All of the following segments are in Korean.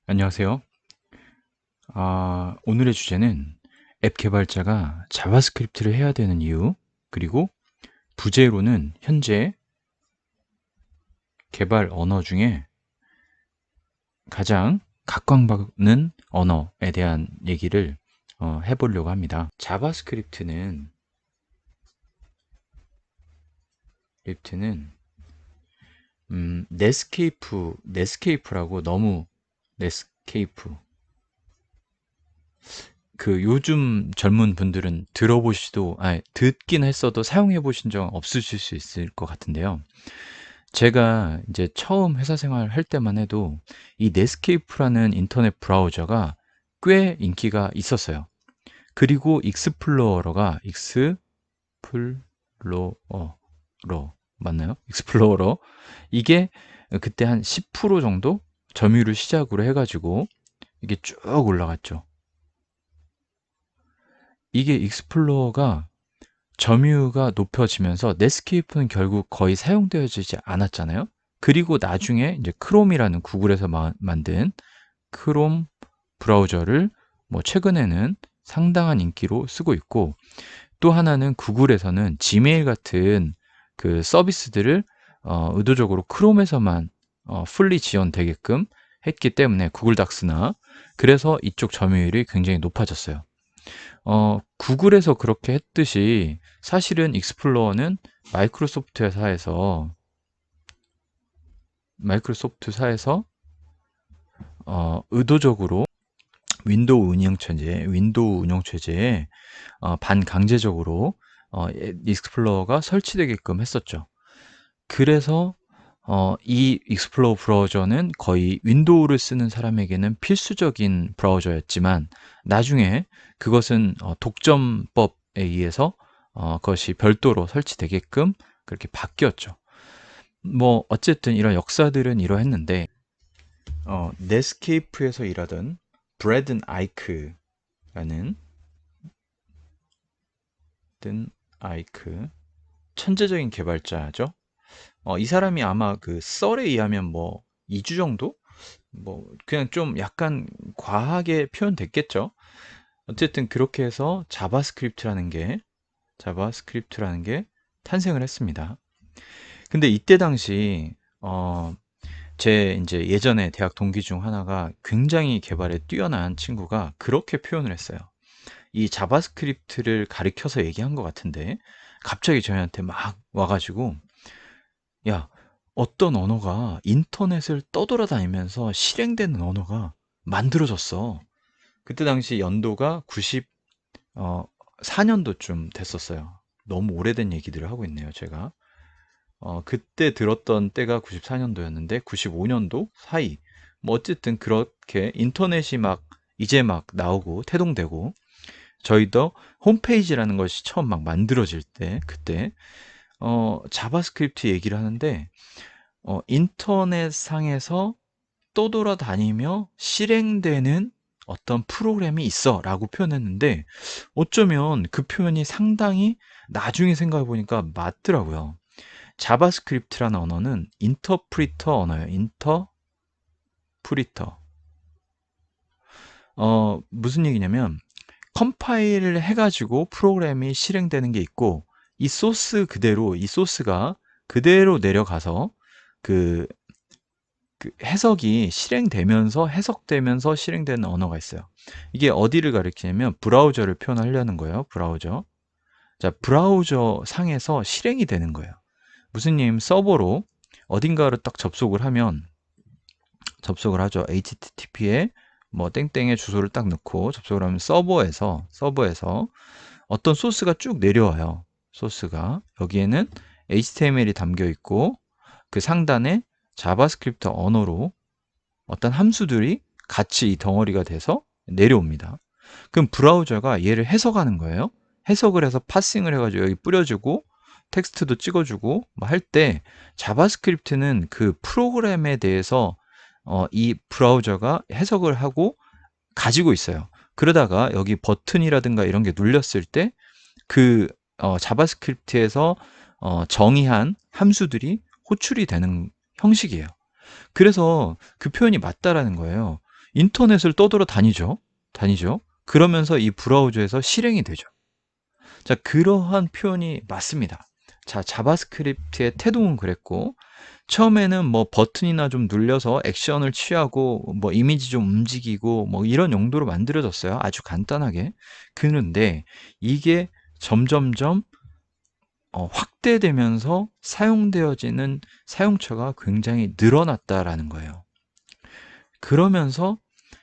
안녕하세요. 오늘의 주제는 앱 개발자가 자바스크립트를 해야 되는 이유, 그리고 부제로는 현재 개발 언어 중에 가장 각광받는 언어에 대한 얘기를 해보려고 합니다. 자바스크립트는 넷스케이프라고 너무 넷스케이프 요즘 젊은 분들은 듣긴 했어도 사용해 보신 적 없으실 수 있을 것 같은데요. 제가 이제 처음 회사 생활 할 때만 해도 이 넷스케이프라는 인터넷 브라우저가 꽤 인기가 있었어요. 그리고 익스플로러 맞나요? 익스플로러 이게 그때 한 10% 정도 점유율을 시작으로 해가지고 이게 쭉 올라갔죠. 이게 익스플로러가 점유가 높아지면서 넷스케이프는 결국 거의 사용되어지지 않았잖아요. 그리고 나중에 이제 크롬이라는 구글에서 만든 크롬 브라우저를 뭐 최근에는 상당한 인기로 쓰고 있고, 또 하나는 구글에서는 지메일 같은 그 서비스들을 의도적으로 크롬에서만 풀리 지원되게끔 했기 때문에 구글 닥스나, 그래서 이쪽 점유율이 굉장히 높아졌어요. 구글에서 그렇게 했듯이 사실은 익스플로어는 마이크로소프트사에서 의도적으로 윈도우 운영 체제에 반강제적으로 익스플로어가 설치되게끔 했었죠. 그래서 이 익스플로어 브라우저는 거의 윈도우를 쓰는 사람에게는 필수적인 브라우저였지만, 나중에 그것은 독점법에 의해서 그것이 별도로 설치되게끔 그렇게 바뀌었죠. 뭐 어쨌든 이런 역사들은 이러했는데, 넷스케이프에서 일하던 브래든 아이크라는 천재적인 개발자죠. 이 사람이 아마 그 썰에 의하면 뭐 2주 정도? 뭐 그냥 좀 약간 과하게 표현됐겠죠. 어쨌든 그렇게 해서 자바스크립트라는 게 탄생을 했습니다. 근데 이때 당시 제 이제 예전에 대학 동기 중 하나가 굉장히 개발에 뛰어난 친구가 그렇게 표현을 했어요. 이 자바스크립트를 가리켜서 얘기한 것 같은데, 갑자기 저희한테 막 와가지고, 야, 어떤 언어가 인터넷을 떠돌아다니면서 실행되는 언어가 만들어졌어. 그때 당시 연도가 94년도쯤 됐었어요. 너무 오래된 얘기들을 하고 있네요, 제가. 그때 들었던 때가 94년도였는데 95년도 사이. 뭐 어쨌든 그렇게 인터넷이 이제 막 나오고 태동되고, 저희도 홈페이지라는 것이 처음 막 만들어질 때, 그때 자바스크립트 얘기를 하는데, 인터넷 상에서 떠돌아다니며 실행되는 어떤 프로그램이 있어 라고 표현했는데, 어쩌면 그 표현이 상당히 나중에 생각해 보니까 맞더라고요. 자바스크립트라는 언어는 인터프리터 언어예요. 인터프리터. 무슨 얘기냐면, 컴파일을 해가지고 프로그램이 실행되는 게 있고, 이 소스가 그대로 내려가서 그, 그 해석되면서 실행되는 언어가 있어요. 이게 어디를 가리키냐면 브라우저를 표현하려는 거예요. 브라우저. 자, 브라우저 상에서 실행이 되는 거예요. 무슨 님 서버로 어딘가를 딱 접속을 하죠. HTTP에 뭐 땡땡의 주소를 딱 넣고 접속을 하면 서버에서 어떤 소스가 쭉 내려와요. 소스가 여기에는 HTML이 담겨 있고, 그 상단에 자바스크립트 언어로 어떤 함수들이 같이 이 덩어리가 돼서 내려옵니다. 그럼 브라우저가 얘를 해석하는 거예요. 해석을 해서 파싱을 해가지고 여기 뿌려주고 텍스트도 찍어주고 뭐 할 때, 자바스크립트는 그 프로그램에 대해서 이 브라우저가 해석을 하고 가지고 있어요. 그러다가 여기 버튼이라든가 이런 게 눌렸을 때 그 자바스크립트에서 정의한 함수들이 호출이 되는 형식이에요. 그래서 그 표현이 맞다라는 거예요. 인터넷을 떠돌아 다니죠. 그러면서 이 브라우저에서 실행이 되죠. 자, 그러한 표현이 맞습니다. 자, 자바스크립트의 태동은 그랬고, 처음에는 뭐 버튼이나 좀 눌려서 액션을 취하고 뭐 이미지 좀 움직이고 뭐 이런 용도로 만들어졌어요. 아주 간단하게. 그런데 이게 점점점 확대되면서 사용되어지는 사용처가 굉장히 늘어났다라는 거예요. 그러면서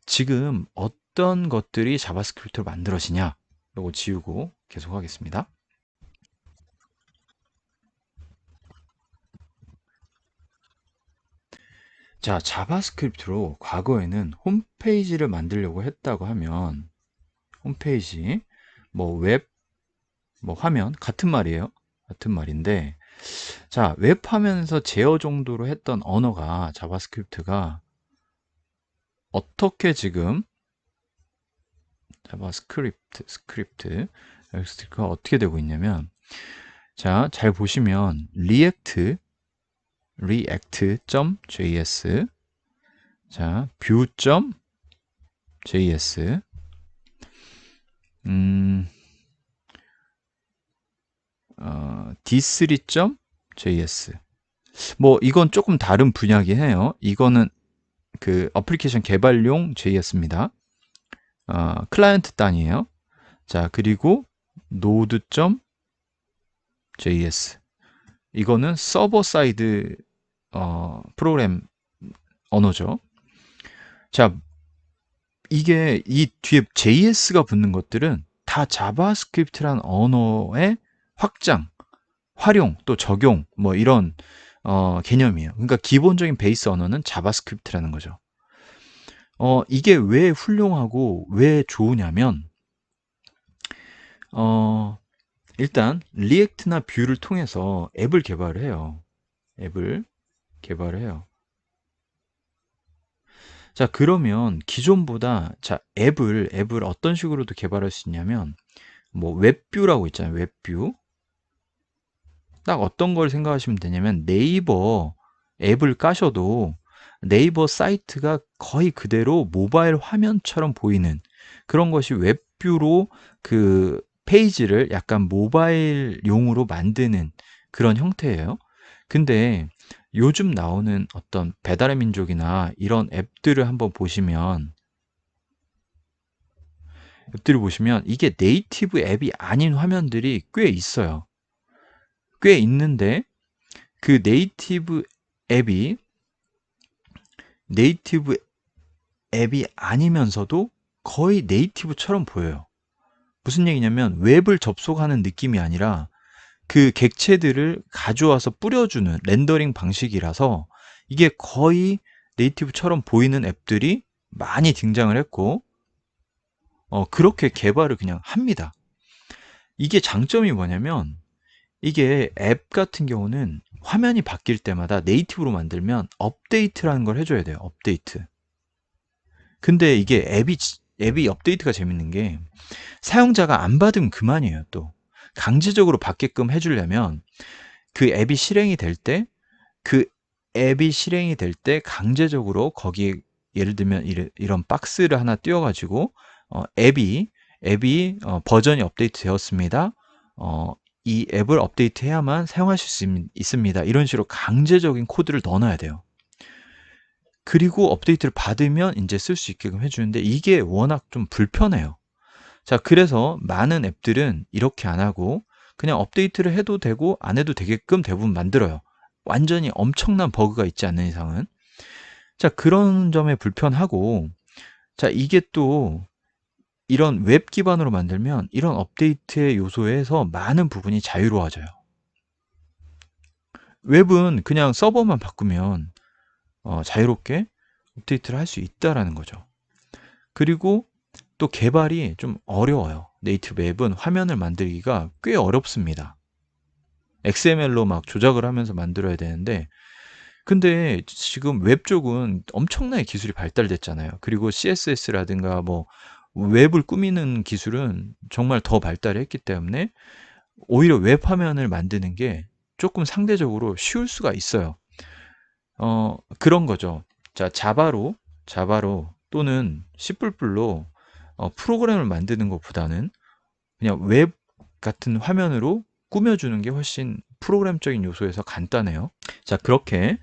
지금 어떤 것들이 자바스크립트로 만들어지냐? 요거 지우고 계속 하겠습니다. 자, 자바스크립트로 과거에는 홈페이지를 만들려고 했다고 하면 홈페이지, 뭐 웹, 뭐 화면 같은 말이에요. 같은 말인데 자, 웹 화면에서 제어 정도로 했던 언어가 자바스크립트가 어떻게 지금 자바스크립트가 어떻게 되고 있냐면 자, 잘 보시면 react.js 자, view.js d3.js 뭐 이건 조금 다른 분야긴 해요. 이거는 그 어플리케이션 개발용 JS입니다. 클라이언트 단이에요. 자, 그리고 node.js 이거는 서버 사이드 프로그램 언어죠. 자, 이게 이 뒤에 JS가 붙는 것들은 다 자바스크립트란 언어의 확장, 활용, 또 적용 뭐 이런 개념이에요. 그러니까 기본적인 베이스 언어는 자바스크립트라는 거죠. 이게 왜 훌륭하고 왜 좋으냐면 일단 리액트나 뷰를 통해서 앱을 개발을 해요. 앱을 개발을 해요. 자, 그러면 기존보다 자, 앱을 어떤 식으로도 개발할 수 있냐면 뭐 웹뷰라고 있잖아요. 웹뷰. 딱 어떤 걸 생각하시면 되냐면 네이버 앱을 까셔도 네이버 사이트가 거의 그대로 모바일 화면처럼 보이는 그런 것이 웹뷰로 그 페이지를 약간 모바일용으로 만드는 그런 형태예요. 근데 요즘 나오는 어떤 배달의 민족이나 이런 앱들을 보시면 이게 네이티브 앱이 아닌 화면들이 꽤 있어요. 꽤 있는데 그 앱이 네이티브 앱이 아니면서도 거의 네이티브처럼 보여요. 무슨 얘기냐면 웹을 접속하는 느낌이 아니라 그 객체들을 가져와서 뿌려주는 렌더링 방식이라서 이게 거의 네이티브처럼 보이는 앱들이 많이 등장을 했고 그렇게 개발을 그냥 합니다. 이게 장점이 뭐냐면 이게 앱 같은 경우는 화면이 바뀔 때마다 네이티브로 만들면 업데이트라는 걸 해줘야 돼요. 업데이트. 근데 이게 앱이 업데이트가 재밌는 게 사용자가 안 받으면 그만이에요. 또 강제적으로 받게끔 해주려면 그 앱이 실행이 될 때 그 앱이 실행이 될 때 강제적으로 거기 예를 들면 이런 박스를 하나 띄워가지고 앱이 버전이 업데이트 되었습니다. 이 앱을 업데이트해야만 사용하실 수 있습니다. 이런 식으로 강제적인 코드를 넣어놔야 돼요. 그리고 업데이트를 받으면 이제 쓸 수 있게끔 해주는데 이게 워낙 좀 불편해요. 자, 그래서 많은 앱들은 이렇게 안 하고 그냥 업데이트를 해도 되고 안 해도 되게끔 대부분 만들어요. 완전히 엄청난 버그가 있지 않는 이상은. 자, 그런 점에 불편하고 자, 이게 또 이런 웹 기반으로 만들면 이런 업데이트의 요소에서 많은 부분이 자유로워져요. 웹은 그냥 서버만 바꾸면 자유롭게 업데이트를 할 수 있다라는 거죠. 그리고 또 개발이 좀 어려워요. 네이티브 앱은 화면을 만들기가 꽤 어렵습니다. XML로 막 조작을 하면서 만들어야 되는데 근데 지금 웹 쪽은 엄청나게 기술이 발달됐잖아요. 그리고 CSS라든가 뭐 웹을 꾸미는 기술은 정말 더 발달했기 때문에 오히려 웹 화면을 만드는 게 조금 상대적으로 쉬울 수가 있어요. 그런 거죠. 자, 자바로 또는 C++ 프로그램을 만드는 것보다는 그냥 웹 같은 화면으로 꾸며주는 게 훨씬 프로그램적인 요소에서 간단해요. 자, 그렇게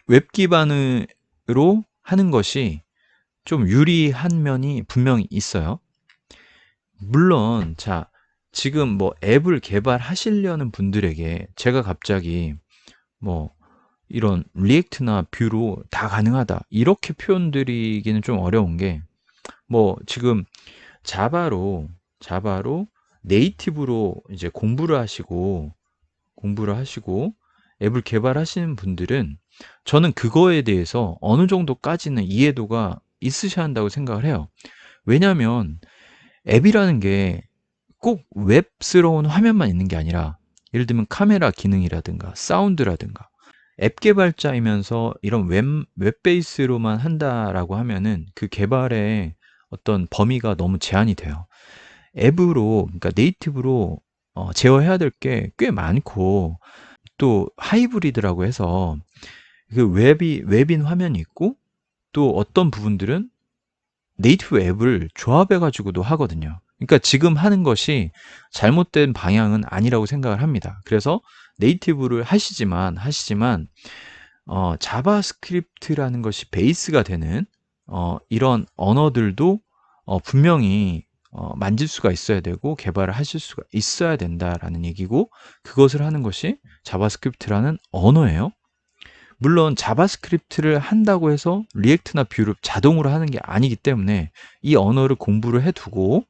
웹 기반으로 하는 것이 좀 유리한 면이 분명히 있어요. 물론, 자, 지금 뭐 앱을 개발하시려는 분들에게 제가 갑자기 뭐 이런 리액트나 뷰로 다 가능하다 이렇게 표현드리기는 좀 어려운 게, 뭐 지금 자바로 네이티브로 이제 공부를 하시고 앱을 개발하시는 분들은 저는 그거에 대해서 어느 정도까지는 이해도가 있으셔야 한다고 생각을 해요. 왜냐하면 앱이라는 게 꼭 웹스러운 화면만 있는 게 아니라, 예를 들면 카메라 기능이라든가 사운드라든가, 앱 개발자이면서 이런 웹 베이스로만 한다라고 하면은 그 개발의 어떤 범위가 너무 제한이 돼요. 앱으로, 그러니까 네이티브로 제어해야 될 게 꽤 많고, 또 하이브리드라고 해서 그 웹인 화면이 있고, 또 어떤 부분들은 네이티브 앱을 조합해 가지고도 하거든요. 그러니까 지금 하는 것이 잘못된 방향은 아니라고 생각을 합니다. 그래서 네이티브를 하시지만 자바스크립트라는 것이 베이스가 되는 이런 언어들도 분명히 만질 수가 있어야 되고 개발을 하실 수가 있어야 된다라는 얘기고, 그것을 하는 것이 자바스크립트라는 언어예요. 물론 자바스크립트를 한다고 해서 리액트나 뷰를 자동으로 하는 게 아니기 때문에 이 언어를 공부를 해두고,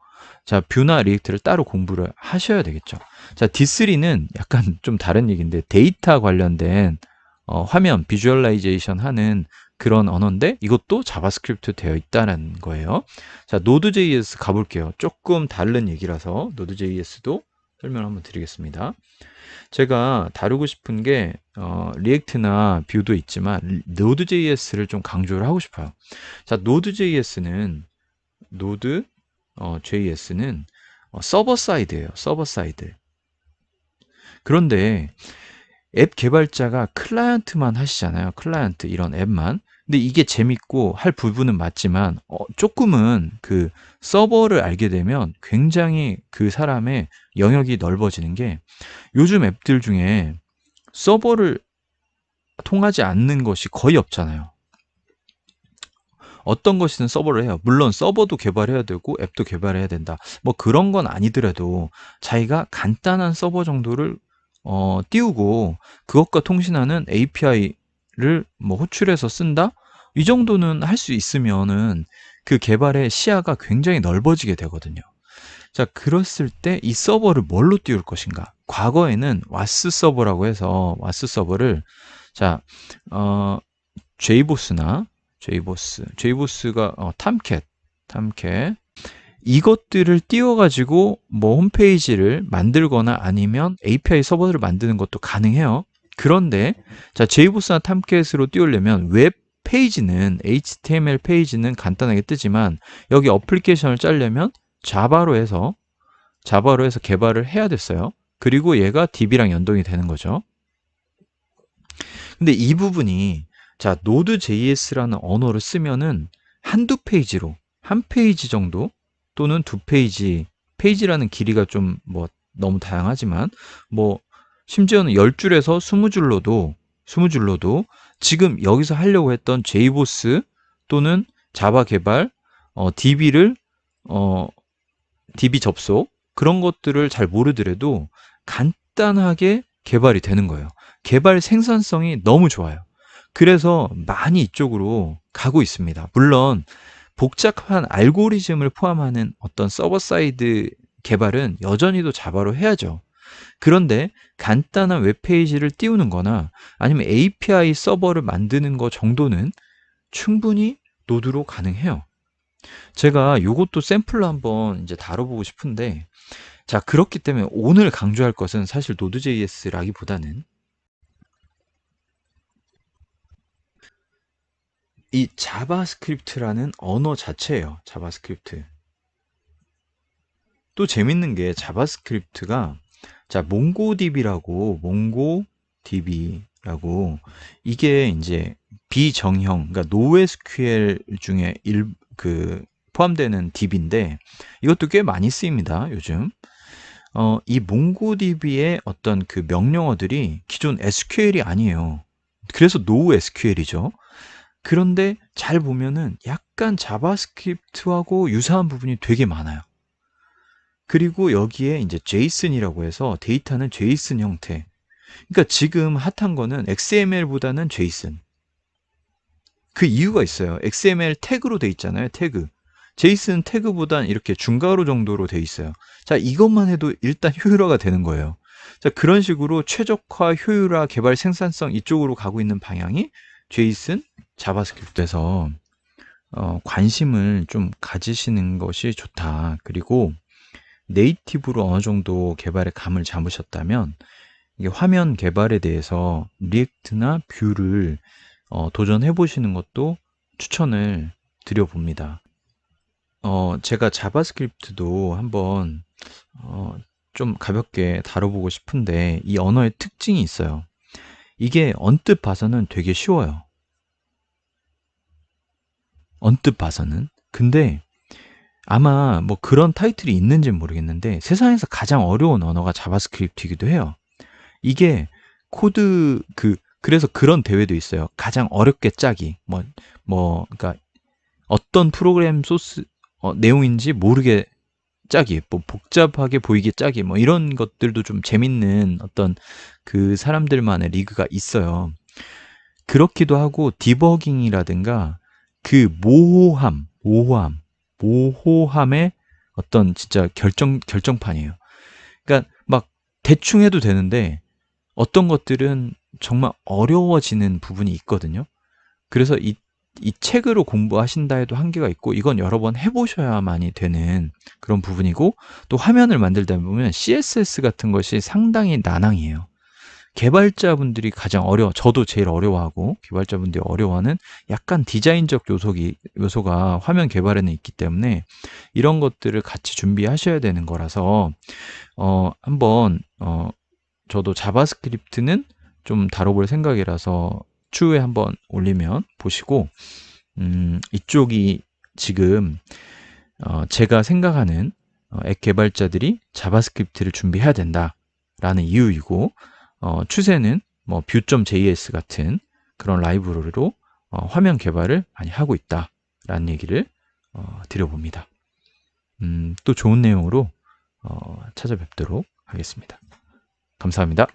자, 뷰나 리액트를 따로 공부를 하셔야 되겠죠. 자, D3는 약간 좀 다른 얘기인데, 데이터 관련된 화면 비주얼라이제이션 하는 그런 언어인데, 이것도 자바스크립트 되어 있다는 거예요. 자, 노드.js 가볼게요. 조금 다른 얘기라서 노드.js도 설명 한번 드리겠습니다. 제가 다루고 싶은 게 리액트나 뷰도 있지만 노드.js를 좀 강조를 하고 싶어요. 자, JS는 서버 사이드예요. 서버 사이드. 그런데 앱 개발자가 클라이언트만 하시잖아요. 클라이언트 이런 앱만. 근데 이게 재밌고 할 부분은 맞지만 조금은 그 서버를 알게 되면 굉장히 그 사람의 영역이 넓어지는 게, 요즘 앱들 중에 서버를 통하지 않는 것이 거의 없잖아요. 어떤 것이든 서버를 해요. 물론 서버도 개발해야 되고 앱도 개발해야 된다, 뭐 그런 건 아니더라도 자기가 간단한 서버 정도를 띄우고 그것과 통신하는 API를 뭐 호출해서 쓴다, 이 정도는 할 수 있으면은 그 개발의 시야가 굉장히 넓어지게 되거든요. 자, 그랬을 때 이 서버를 뭘로 띄울 것인가? 과거에는 와스 서버라고 해서 와스 서버를, 자, 제이보스나 제이보스가 탐캣 이것들을 띄워가지고 뭐 홈페이지를 만들거나 아니면 API 서버를 만드는 것도 가능해요. 그런데 자, 제이보스나 탐캣으로 띄우려면 웹 페이지는 HTML 페이지는 간단하게 뜨지만 여기 어플리케이션을 짜려면 자바로 해서 개발을 해야 됐어요. 그리고 얘가 DB랑 연동이 되는 거죠. 근데 이 부분이, 자, Node.js라는 언어를 쓰면은 한두 페이지로, 한 페이지 정도 또는 두 페이지, 페이지라는 길이가 좀 뭐 너무 다양하지만 뭐 심지어는 10줄에서 20줄로도 지금 여기서 하려고 했던 JBoss 또는 자바 개발, DB를 DB 접속, 그런 것들을 잘 모르더라도 간단하게 개발이 되는 거예요. 개발 생산성이 너무 좋아요. 그래서 많이 이쪽으로 가고 있습니다. 물론 복잡한 알고리즘을 포함하는 어떤 서버 사이드 개발은 여전히도 자바로 해야죠. 그런데 간단한 웹페이지를 띄우는 거나 아니면 API 서버를 만드는 거 정도는 충분히 노드로 가능해요. 제가 이것도 샘플로 한번 이제 다뤄보고 싶은데, 자, 그렇기 때문에 오늘 강조할 것은 사실 Node.js라기보다는 이 자바스크립트라는 언어 자체예요. 자바스크립트. 또 재밌는 게 자바스크립트가, 자, 몽고DB라고 이게 이제 비정형, 그러니까 NoSQL 중에 포함되는 DB인데 이것도 꽤 많이 쓰입니다, 요즘. 이 몽고DB의 어떤 그 명령어들이 기존 SQL이 아니에요. 그래서 NoSQL이죠. 그런데 잘 보면은 약간 자바스크립트하고 유사한 부분이 되게 많아요. 그리고 여기에 이제 JSON이라고 해서 데이터는 JSON 형태. 그러니까 지금 핫한 거는 XML보다는 JSON. 그 이유가 있어요. XML 태그로 돼 있잖아요. 태그. JSON 태그보단 이렇게 중괄호 정도로 돼 있어요. 자, 이것만 해도 일단 효율화가 되는 거예요. 자, 그런 식으로 최적화, 효율화, 개발 생산성 이쪽으로 가고 있는 방향이 JSON, 자바스크립트에서 관심을 좀 가지시는 것이 좋다. 그리고 네이티브로 어느 정도 개발에 감을 잡으셨다면 이게 화면 개발에 대해서 리액트나 뷰를 도전해 보시는 것도 추천을 드려봅니다. 제가 자바스크립트도 한번 좀 가볍게 다뤄보고 싶은데 이 언어의 특징이 있어요. 이게 언뜻 봐서는 되게 쉬워요. 언뜻 봐서는. 근데 아마 뭐 그런 타이틀이 있는지는 모르겠는데 세상에서 가장 어려운 언어가 자바스크립트이기도 해요. 이게 그래서 그런 대회도 있어요. 가장 어렵게 짜기. 그러니까 어떤 프로그램 소스 내용인지 모르게 짜기, 뭐 복잡하게 보이게 짜기, 뭐 이런 것들도 좀 재밌는 어떤 그 사람들만의 리그가 있어요. 그렇기도 하고 디버깅이라든가 그 모호함의 어떤 진짜 결정판이에요. 그러니까 막 대충 해도 되는데 어떤 것들은 정말 어려워지는 부분이 있거든요. 그래서 이 책으로 공부하신다 해도 한계가 있고 이건 여러 번 해보셔야만이 되는 그런 부분이고 또 화면을 만들다 보면 CSS 같은 것이 상당히 난항이에요. 개발자분들이 가장 저도 제일 어려워하고 개발자분들이 어려워하는 약간 디자인적 요소가 화면 개발에는 있기 때문에 이런 것들을 같이 준비하셔야 되는 거라서 한번 저도 자바스크립트는 좀 다뤄볼 생각이라서 추후에 한번 올리면 보시고 이쪽이 지금 제가 생각하는 앱 개발자들이 자바스크립트를 준비해야 된다라는 이유이고 추세는 뭐 Vue.js 같은 그런 라이브러리로 화면 개발을 많이 하고 있다라는 얘기를 드려봅니다. 또 좋은 내용으로 찾아뵙도록 하겠습니다. 감사합니다.